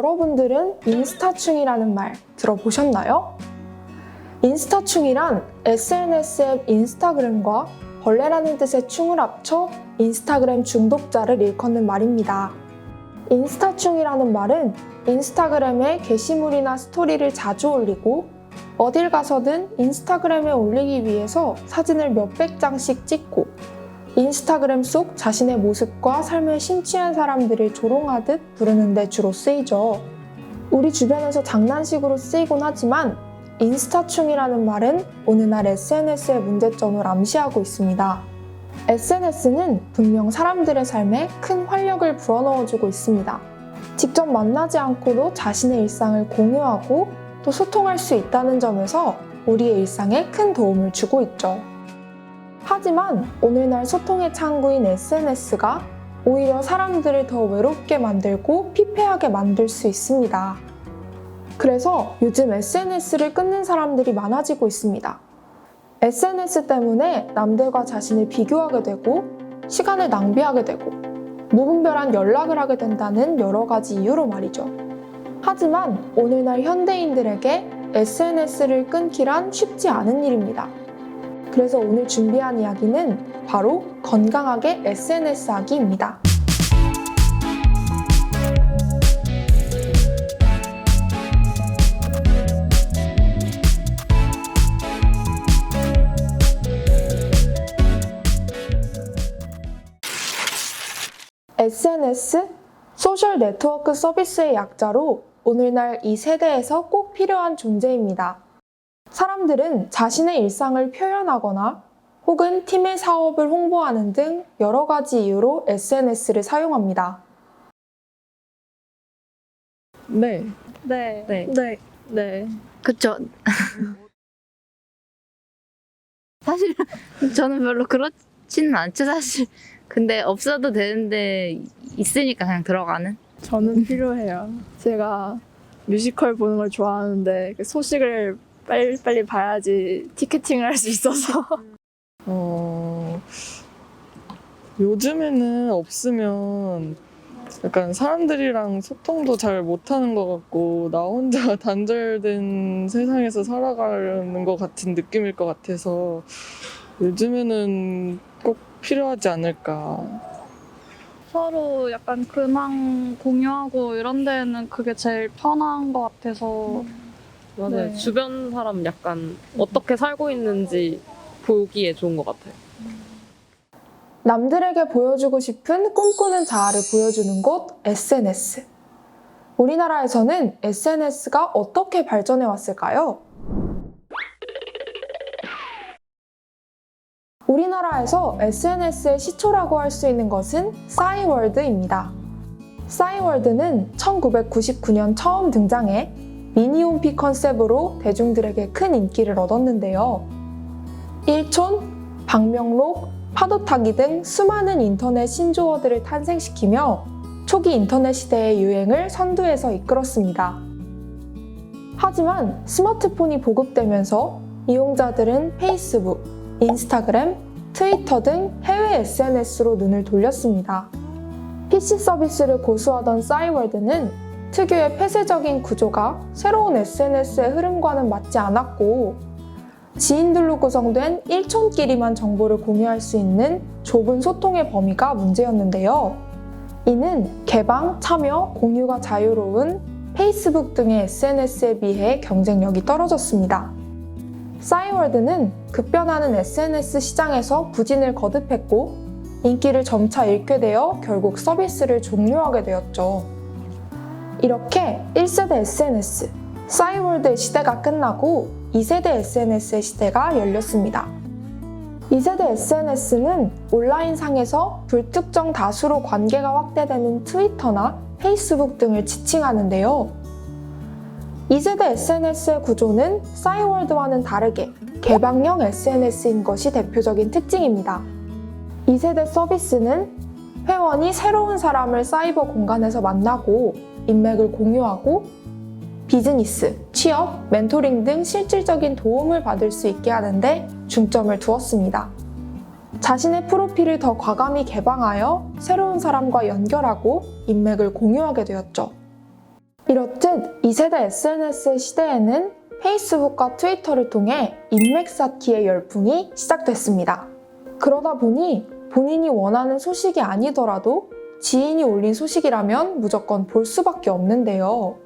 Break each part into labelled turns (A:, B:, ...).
A: 여러분들은 인스타충이라는 말 들어보셨나요? 인스타충이란 SNS 앱 인스타그램과 벌레라는 뜻의 충을 합쳐 인스타그램 중독자를 일컫는 말입니다. 인스타충이라는 말은 인스타그램에 게시물이나 스토리를 자주 올리고 어딜 가서든 인스타그램에 올리기 위해서 사진을 몇백 장씩 찍고 인스타그램 속 자신의 모습과 삶에 심취한 사람들을 조롱하듯 부르는 데 주로 쓰이죠. 우리 주변에서 장난식으로 쓰이곤 하지만 인스타충이라는 말은 오늘날 SNS의 문제점을 암시하고 있습니다. SNS는 분명 사람들의 삶에 큰 활력을 불어넣어주고 있습니다. 직접 만나지 않고도 자신의 일상을 공유하고 또 소통할 수 있다는 점에서 우리의 일상에 큰 도움을 주고 있죠. 하지만 오늘날 소통의 창구인 SNS가 오히려 사람들을 더 외롭게 만들고 피폐하게 만들 수 있습니다. 그래서 요즘 SNS를 끊는 사람들이 많아지고 있습니다. SNS 때문에 남들과 자신을 비교하게 되고 시간을 낭비하게 되고 무분별한 연락을 하게 된다는 여러 가지 이유로 말이죠. 하지만 오늘날 현대인들에게 SNS를 끊기란 쉽지 않은 일입니다. 그래서 오늘 준비한 이야기는 바로 건강하게 SNS 하기입니다. SNS, 소셜 네트워크 서비스의 약자로 오늘날 이 세대에서 꼭 필요한 존재입니다. 사람들은 자신의 일상을 표현하거나 혹은 팀의 사업을 홍보하는 등 여러 가지 이유로 SNS를 사용합니다.
B: 네.
C: 네.
B: 네.
C: 네. 네.
B: 그쵸. 사실 저는 별로 그렇지는 않죠, 사실. 근데 없어도 되는데 있으니까 그냥 들어가는?
C: 저는 필요해요. 제가 뮤지컬 보는 걸 좋아하는데 그 소식을 빨리 봐야지 티켓팅을 할 수 있어서.
D: 요즘에는 없으면 약간 사람들이랑 소통도 잘 못하는 것 같고 나 혼자 단절된 세상에서 살아가는 것 같은 느낌일 것 같아서 요즘에는 꼭 필요하지 않을까.
E: 서로 약간 근황 공유하고 이런 데는 그게 제일 편한 것 같아서.
F: 맞아요.
E: 네.
F: 주변 사람 약간 어떻게 살고 있는지 보기에 좋은 것 같아요.
A: 남들에게 보여주고 싶은 꿈꾸는 자아를 보여주는 곳 SNS. 우리나라에서는 SNS가 어떻게 발전해 왔을까요? 우리나라에서 SNS의 시초라고 할 수 있는 것은 싸이월드입니다. 싸이월드는 1999년 처음 등장해 미니홈피 컨셉으로 대중들에게 큰 인기를 얻었는데요. 일촌, 방명록, 파도타기 등 수많은 인터넷 신조어들을 탄생시키며 초기 인터넷 시대의 유행을 선두에서 이끌었습니다. 하지만 스마트폰이 보급되면서 이용자들은 페이스북, 인스타그램, 트위터 등 해외 SNS로 눈을 돌렸습니다. PC 서비스를 고수하던 싸이월드는 특유의 폐쇄적인 구조가 새로운 SNS의 흐름과는 맞지 않았고 지인들로 구성된 일촌끼리만 정보를 공유할 수 있는 좁은 소통의 범위가 문제였는데요. 이는 개방, 참여, 공유가 자유로운 페이스북 등의 SNS에 비해 경쟁력이 떨어졌습니다. 싸이월드는 급변하는 SNS 시장에서 부진을 거듭했고 인기를 점차 잃게 되어 결국 서비스를 종료하게 되었죠. 이렇게 1세대 SNS, 싸이월드의 시대가 끝나고 2세대 SNS의 시대가 열렸습니다. 2세대 SNS는 온라인상에서 불특정 다수로 관계가 확대되는 트위터나 페이스북 등을 지칭하는데요. 2세대 SNS의 구조는 싸이월드와는 다르게 개방형 SNS인 것이 대표적인 특징입니다. 2세대 서비스는 회원이 새로운 사람을 사이버 공간에서 만나고 인맥을 공유하고 비즈니스, 취업, 멘토링 등 실질적인 도움을 받을 수 있게 하는데 중점을 두었습니다. 자신의 프로필을 더 과감히 개방하여 새로운 사람과 연결하고 인맥을 공유하게 되었죠. 이렇듯 2세대 SNS의 시대에는 페이스북과 트위터를 통해 인맥 쌓기의 열풍이 시작됐습니다. 그러다 보니 본인이 원하는 소식이 아니더라도 지인이 올린 소식이라면 무조건 볼 수밖에 없는데요.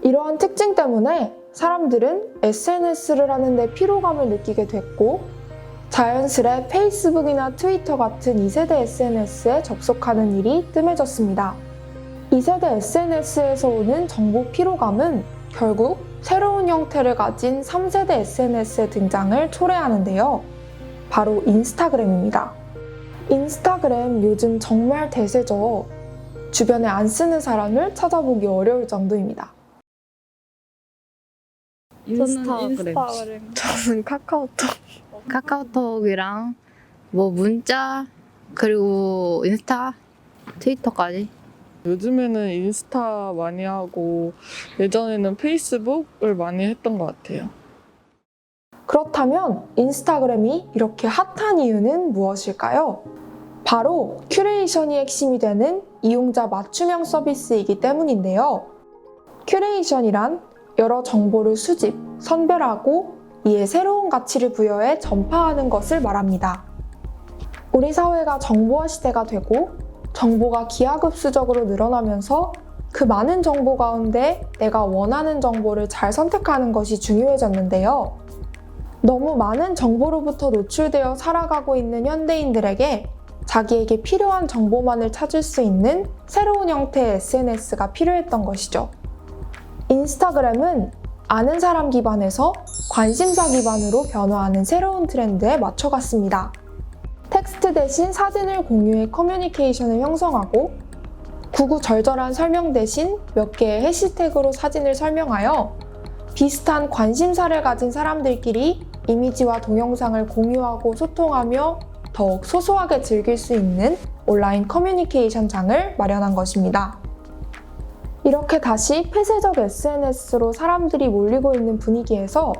A: 이러한 특징 때문에 사람들은 SNS를 하는데 피로감을 느끼게 됐고 자연스레 페이스북이나 트위터 같은 2세대 SNS에 접속하는 일이 뜸해졌습니다. 2세대 SNS에서 오는 정보 피로감은 결국 새로운 형태를 가진 3세대 SNS의 등장을 초래하는데요. 바로 인스타그램입니다. 인스타그램 요즘 정말 대세죠. 주변에 안 쓰는 사람을 찾아보기 어려울 정도입니다.
E: 저는 인스타그램.
C: 저는 카카오톡.
B: 카카오톡이랑 뭐 문자 그리고 인스타, 트위터까지.
D: 요즘에는 인스타 많이 하고 예전에는 페이스북을 많이 했던 것 같아요.
A: 그렇다면 인스타그램이 이렇게 핫한 이유는 무엇일까요? 바로 큐레이션이 핵심이 되는 이용자 맞춤형 서비스이기 때문인데요. 큐레이션이란 여러 정보를 수집, 선별하고 이에 새로운 가치를 부여해 전파하는 것을 말합니다. 우리 사회가 정보화 시대가 되고 정보가 기하급수적으로 늘어나면서 그 많은 정보 가운데 내가 원하는 정보를 잘 선택하는 것이 중요해졌는데요. 너무 많은 정보로부터 노출되어 살아가고 있는 현대인들에게 자기에게 필요한 정보만을 찾을 수 있는 새로운 형태의 SNS가 필요했던 것이죠. 인스타그램은 아는 사람 기반에서 관심사 기반으로 변화하는 새로운 트렌드에 맞춰갔습니다. 텍스트 대신 사진을 공유해 커뮤니케이션을 형성하고 구구절절한 설명 대신 몇 개의 해시태그로 사진을 설명하여 비슷한 관심사를 가진 사람들끼리 이미지와 동영상을 공유하고 소통하며 더욱 소소하게 즐길 수 있는 온라인 커뮤니케이션 장을 마련한 것입니다. 이렇게 다시 폐쇄적 SNS로 사람들이 몰리고 있는 분위기에서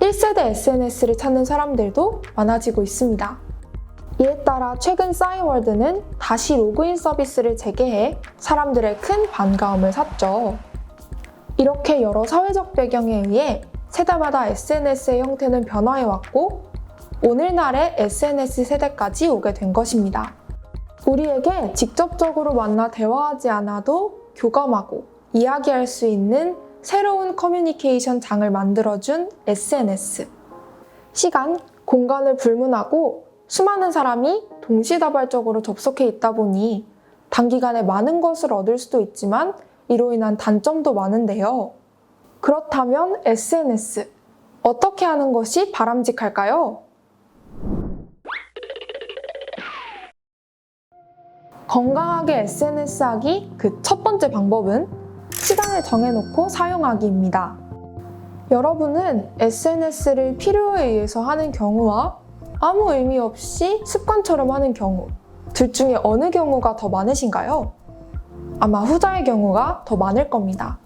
A: 1세대 SNS를 찾는 사람들도 많아지고 있습니다. 이에 따라 최근 싸이월드는 다시 로그인 서비스를 재개해 사람들의 큰 반가움을 샀죠. 이렇게 여러 사회적 배경에 의해 세대마다 SNS의 형태는 변화해왔고 오늘날의 SNS 세대까지 오게 된 것입니다. 우리에게 직접적으로 만나 대화하지 않아도 교감하고 이야기할 수 있는 새로운 커뮤니케이션 장을 만들어준 SNS. 시간, 공간을 불문하고 수많은 사람이 동시다발적으로 접속해 있다 보니 단기간에 많은 것을 얻을 수도 있지만 이로 인한 단점도 많은데요. 그렇다면 SNS, 어떻게 하는 것이 바람직할까요? 건강하게 SNS 하기 그 첫 번째 방법은 시간을 정해놓고 사용하기입니다. 여러분은 SNS를 필요에 의해서 하는 경우와 아무 의미 없이 습관처럼 하는 경우, 둘 중에 어느 경우가 더 많으신가요? 아마 후자의 경우가 더 많을 겁니다.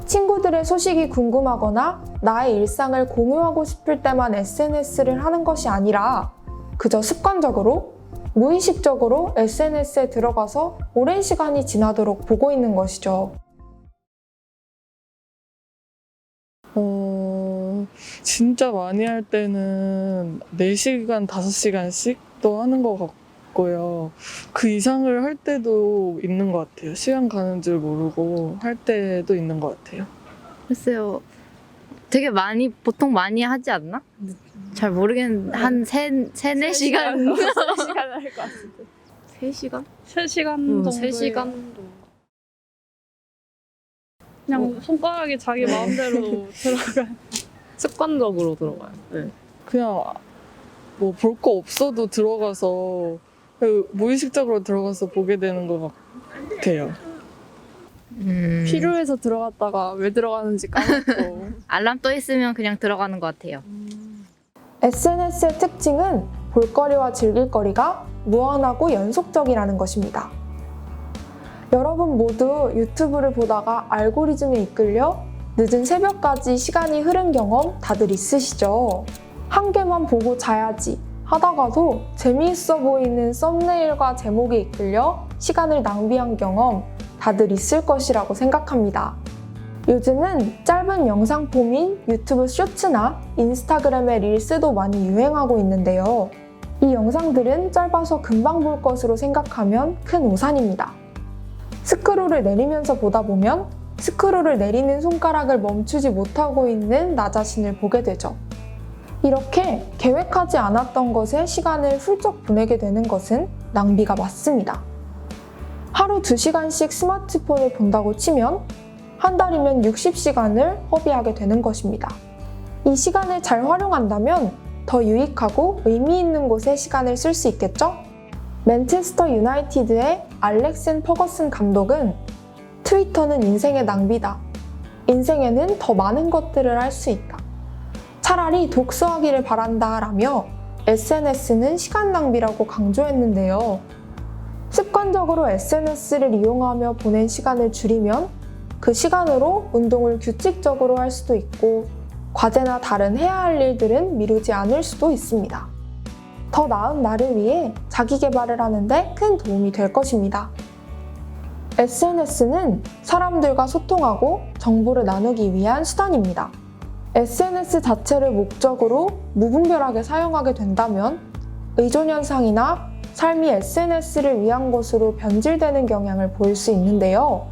A: 친구들의 소식이 궁금하거나 나의 일상을 공유하고 싶을 때만 SNS를 하는 것이 아니라 그저 습관적으로, 무의식적으로 SNS에 들어가서 오랜 시간이 지나도록 보고 있는 것이죠.
D: 진짜 많이 할 때는 4시간, 5시간씩도 하는 것 같고요. 그 이상을 할 때도 있는 것 같아요. 시간 가는 줄 모르고 할 때도 있는 것 같아요.
B: 글쎄요. 되게 많이, 보통 많이 하지 않나? 잘 모르겠는데, 한 4시간?
C: 3시간 할 것 같은데.
F: 3시간?
E: 3시간 정도.
F: 3시간 정도.
E: 그냥 손가락이 자기 마음대로 들어가요.
F: 습관적으로 들어가요. 네.
D: 그냥 뭐 볼 거 없어도 들어가서 무의식적으로 들어가서 보게 되는 것 같아요.
C: 필요해서 들어갔다가 왜 들어가는지 까먹고.
B: 알람 떠 있으면 그냥 들어가는 것 같아요.
A: SNS의 특징은 볼거리와 즐길거리가 무한하고 연속적이라는 것입니다. 여러분 모두 유튜브를 보다가 알고리즘에 이끌려 늦은 새벽까지 시간이 흐른 경험 다들 있으시죠? 한 개만 보고 자야지 하다가도 재미있어 보이는 썸네일과 제목에 이끌려 시간을 낭비한 경험 다들 있을 것이라고 생각합니다. 요즘은 짧은 영상 폼인 유튜브 쇼츠나 인스타그램의 릴스도 많이 유행하고 있는데요. 이 영상들은 짧아서 금방 볼 것으로 생각하면 큰 오산입니다. 스크롤을 내리면서 보다 보면 스크롤을 내리는 손가락을 멈추지 못하고 있는 나 자신을 보게 되죠. 이렇게 계획하지 않았던 것에 시간을 훌쩍 보내게 되는 것은 낭비가 맞습니다. 하루 2시간씩 스마트폰을 본다고 치면 한 달이면 60시간을 허비하게 되는 것입니다. 이 시간을 잘 활용한다면 더 유익하고 의미 있는 곳에 시간을 쓸 수 있겠죠? 맨체스터 유나이티드의 알렉슨 퍼거슨 감독은 트위터는 인생의 낭비다. 인생에는 더 많은 것들을 할 수 있다. 차라리 독서하기를 바란다 라며 SNS는 시간 낭비라고 강조했는데요. 습관적으로 SNS를 이용하며 보낸 시간을 줄이면 그 시간으로 운동을 규칙적으로 할 수도 있고 과제나 다른 해야 할 일들은 미루지 않을 수도 있습니다. 더 나은 나를 위해 자기 개발을 하는데 큰 도움이 될 것입니다. SNS는 사람들과 소통하고 정보를 나누기 위한 수단입니다. SNS 자체를 목적으로 무분별하게 사용하게 된다면 의존 현상이나 삶이 SNS를 위한 것으로 변질되는 경향을 보일 수 있는데요.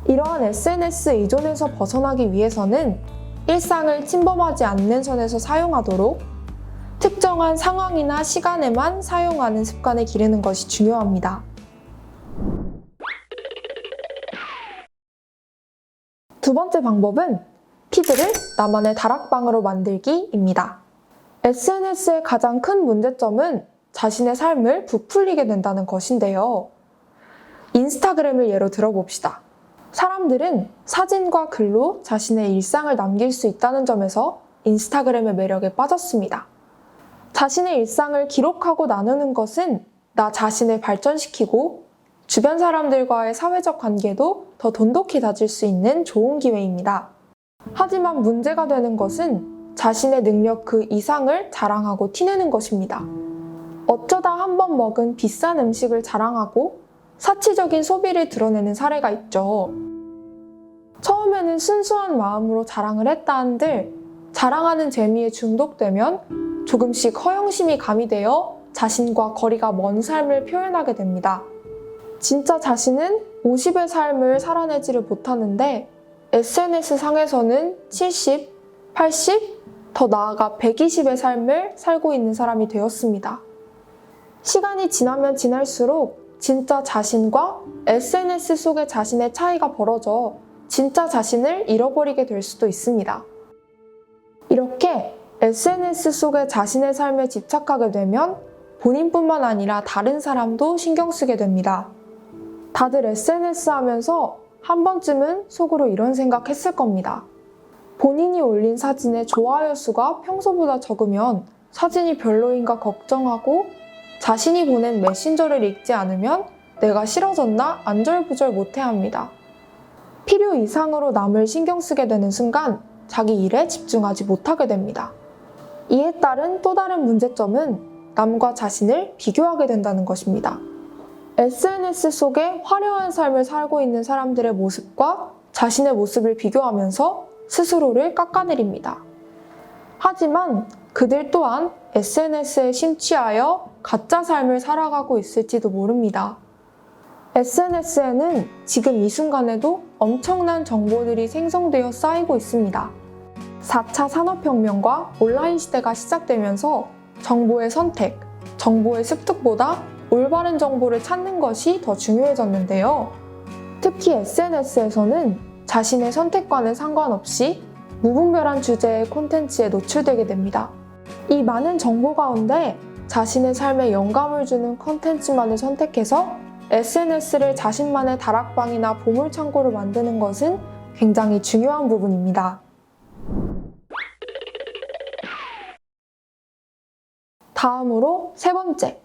A: 이러한 SNS 의존에서 벗어나기 위해서는 일상을 침범하지 않는 선에서 사용하도록 특정한 상황이나 시간에만 사용하는 습관을 기르는 것이 중요합니다. 두 번째 방법은 피드를 나만의 다락방으로 만들기입니다. SNS의 가장 큰 문제점은 자신의 삶을 부풀리게 된다는 것인데요. 인스타그램을 예로 들어봅시다. 사람들은 사진과 글로 자신의 일상을 남길 수 있다는 점에서 인스타그램의 매력에 빠졌습니다. 자신의 일상을 기록하고 나누는 것은 나 자신을 발전시키고 주변 사람들과의 사회적 관계도 더 돈독히 다질 수 있는 좋은 기회입니다. 하지만 문제가 되는 것은 자신의 능력 그 이상을 자랑하고 티내는 것입니다. 어쩌다 한 번 먹은 비싼 음식을 자랑하고 사치적인 소비를 드러내는 사례가 있죠. 처음에는 순수한 마음으로 자랑을 했다 한들 자랑하는 재미에 중독되면 조금씩 허영심이 가미되어 자신과 거리가 먼 삶을 표현하게 됩니다. 진짜 자신은 50의 삶을 살아내지를 못하는데 SNS 상에서는 70, 80, 더 나아가 120의 삶을 살고 있는 사람이 되었습니다. 시간이 지나면 지날수록 진짜 자신과 SNS 속의 자신의 차이가 벌어져 진짜 자신을 잃어버리게 될 수도 있습니다. 이렇게 SNS 속의 자신의 삶에 집착하게 되면 본인뿐만 아니라 다른 사람도 신경 쓰게 됩니다. 다들 SNS 하면서 한 번쯤은 속으로 이런 생각했을 겁니다. 본인이 올린 사진의 좋아요 수가 평소보다 적으면 사진이 별로인가 걱정하고 자신이 보낸 메신저를 읽지 않으면 내가 싫어졌나 안절부절 못해합니다. 필요 이상으로 남을 신경 쓰게 되는 순간 자기 일에 집중하지 못하게 됩니다. 이에 따른 또 다른 문제점은 남과 자신을 비교하게 된다는 것입니다. SNS 속에 화려한 삶을 살고 있는 사람들의 모습과 자신의 모습을 비교하면서 스스로를 깎아내립니다. 하지만 그들 또한 SNS에 심취하여 가짜 삶을 살아가고 있을지도 모릅니다. SNS에는 지금 이 순간에도 엄청난 정보들이 생성되어 쌓이고 있습니다. 4차 산업혁명과 온라인 시대가 시작되면서 정보의 선택, 정보의 습득보다 올바른 정보를 찾는 것이 더 중요해졌는데요. 특히 SNS에서는 자신의 선택과는 상관없이 무분별한 주제의 콘텐츠에 노출되게 됩니다. 이 많은 정보 가운데 자신의 삶에 영감을 주는 콘텐츠만을 선택해서 SNS를 자신만의 다락방이나 보물창고로 만드는 것은 굉장히 중요한 부분입니다. 다음으로 세 번째,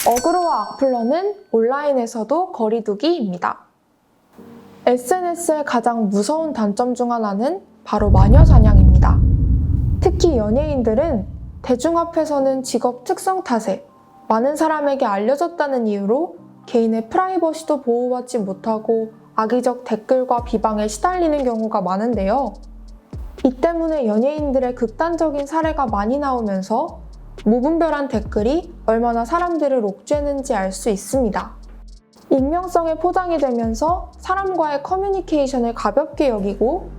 A: 어그로와 악플러는 온라인에서도 거리두기입니다. SNS의 가장 무서운 단점 중 하나는 바로 마녀 사냥입니다. 특히 연예인들은 대중 앞에서는 직업 특성 탓에 많은 사람에게 알려졌다는 이유로 개인의 프라이버시도 보호받지 못하고 악의적 댓글과 비방에 시달리는 경우가 많은데요. 이 때문에 연예인들의 극단적인 사례가 많이 나오면서 무분별한 댓글이 얼마나 사람들을 옥죄는지 알 수 있습니다. 익명성에 포장이 되면서 사람과의 커뮤니케이션을 가볍게 여기고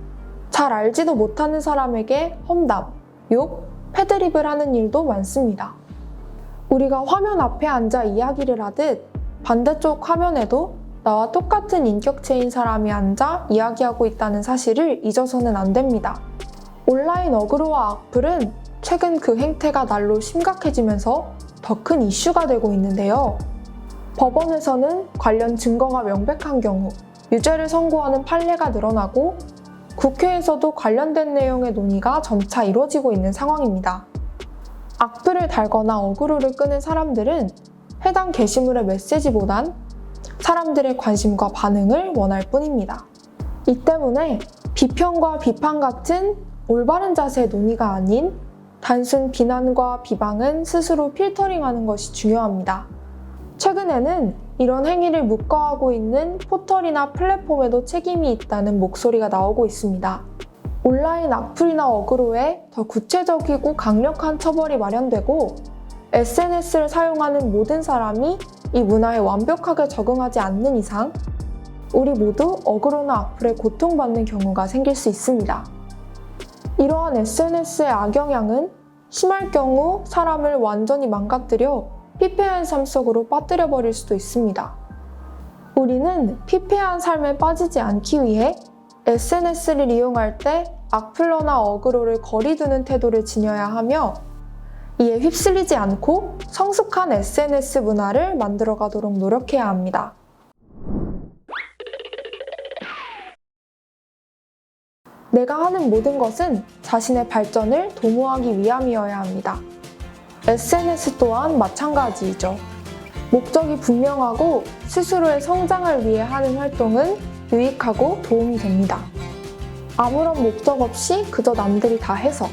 A: 잘 알지도 못하는 사람에게 험담, 욕, 패드립을 하는 일도 많습니다. 우리가 화면 앞에 앉아 이야기를 하듯 반대쪽 화면에도 나와 똑같은 인격체인 사람이 앉아 이야기하고 있다는 사실을 잊어서는 안 됩니다. 온라인 어그로와 악플은 최근 그 행태가 날로 심각해지면서 더 큰 이슈가 되고 있는데요. 법원에서는 관련 증거가 명백한 경우 유죄를 선고하는 판례가 늘어나고 국회에서도 관련된 내용의 논의가 점차 이루어지고 있는 상황입니다. 악플을 달거나 어그로를 끄는 사람들은 해당 게시물의 메시지보단 사람들의 관심과 반응을 원할 뿐입니다. 이 때문에 비평과 비판 같은 올바른 자세의 논의가 아닌 단순 비난과 비방은 스스로 필터링하는 것이 중요합니다. 최근에는 이런 행위를 묵과하고 있는 포털이나 플랫폼에도 책임이 있다는 목소리가 나오고 있습니다. 온라인 악플이나 어그로에 더 구체적이고 강력한 처벌이 마련되고 SNS를 사용하는 모든 사람이 이 문화에 완벽하게 적응하지 않는 이상 우리 모두 어그로나 악플에 고통받는 경우가 생길 수 있습니다. 이러한 SNS의 악영향은 심할 경우 사람을 완전히 망가뜨려 피폐한 삶 속으로 빠뜨려 버릴 수도 있습니다. 우리는 피폐한 삶에 빠지지 않기 위해 SNS를 이용할 때 악플러나 어그로를 거리두는 태도를 지녀야 하며 이에 휩쓸리지 않고 성숙한 SNS 문화를 만들어가도록 노력해야 합니다. 내가 하는 모든 것은 자신의 발전을 도모하기 위함이어야 합니다. SNS 또한 마찬가지이죠. 목적이 분명하고 스스로의 성장을 위해 하는 활동은 유익하고 도움이 됩니다. 아무런 목적 없이 그저 남들이 다 해서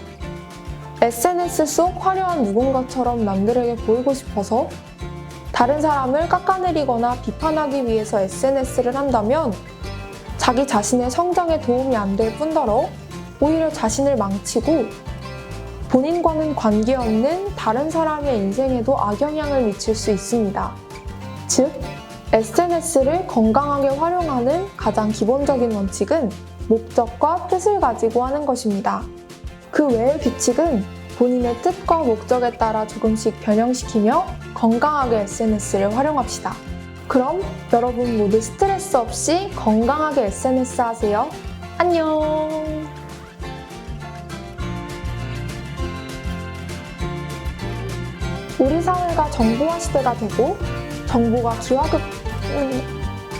A: SNS 속 화려한 누군가처럼 남들에게 보이고 싶어서 다른 사람을 깎아내리거나 비판하기 위해서 SNS를 한다면 자기 자신의 성장에 도움이 안 될 뿐더러 오히려 자신을 망치고 본인과는 관계없는 다른 사람의 인생에도 악영향을 미칠 수 있습니다. 즉, SNS를 건강하게 활용하는 가장 기본적인 원칙은 목적과 뜻을 가지고 하는 것입니다. 그 외의 규칙은 본인의 뜻과 목적에 따라 조금씩 변형시키며 건강하게 SNS를 활용합시다. 그럼 여러분 모두 스트레스 없이 건강하게 SNS 하세요. 안녕! 우리 사회가 정보화 시대가 되고 정보가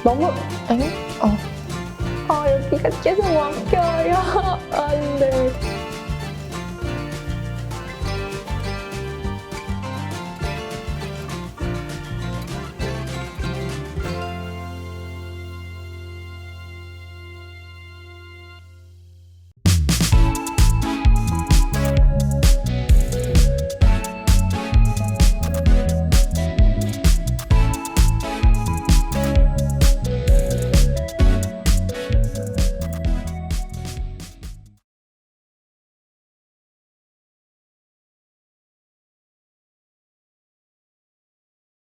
A: 너무 여기가 계속 막혀요. 안 돼.